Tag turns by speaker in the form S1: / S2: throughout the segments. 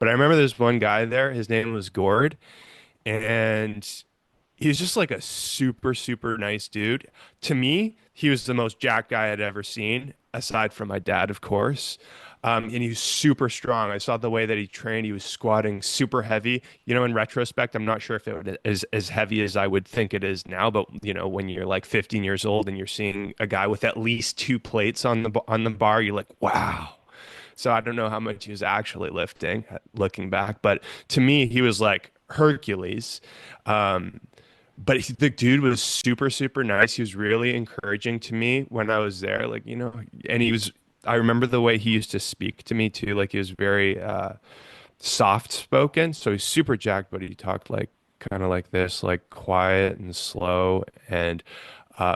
S1: But I remember there's one guy there, his name was Gord, and he was just like a super, super nice dude. To me, he was the most jacked guy I'd ever seen, aside from my dad, of course. And he was super strong. I saw the way that he trained. He was squatting super heavy. You know, in retrospect, I'm not sure if is as heavy as I would think it is now. But you know, when you're like 15 years old and you're seeing a guy with at least two plates on the bar, you're like, wow. So I don't know how much he was actually lifting, looking back. But to me, he was like Hercules. Um, but the dude was super, super nice. He was really encouraging to me when I was there. Like, you know, and I remember the way he used to speak to me too. Like, he was very soft spoken. So he's super jacked, but he talked like kind of like this, like quiet and slow. And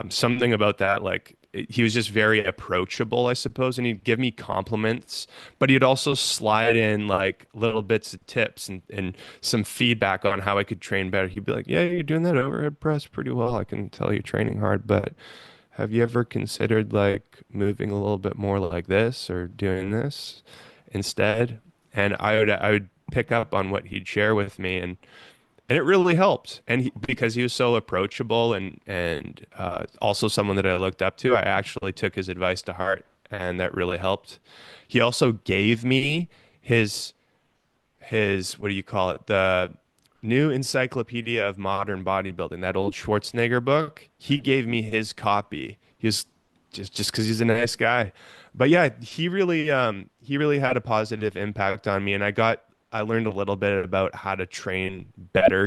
S1: something about that, like, he was just very approachable, I suppose, and he'd give me compliments, but he'd also slide in like little bits of tips and some feedback on how I could train better. He'd be like, "Yeah, you're doing that overhead press pretty well. I can tell you're training hard, but have you ever considered like moving a little bit more like this or doing this instead?" And I would pick up on what he'd share with me, and it really helped. And because he was so approachable and also someone that I looked up to, I actually took his advice to heart, and that really helped. He also gave me his his what do you call it? The New Encyclopedia of Modern Bodybuilding, that old Schwarzenegger book. He gave me his copy. He was just because he's a nice guy. But yeah, he really had a positive impact on me, and I learned a little bit about how to train better.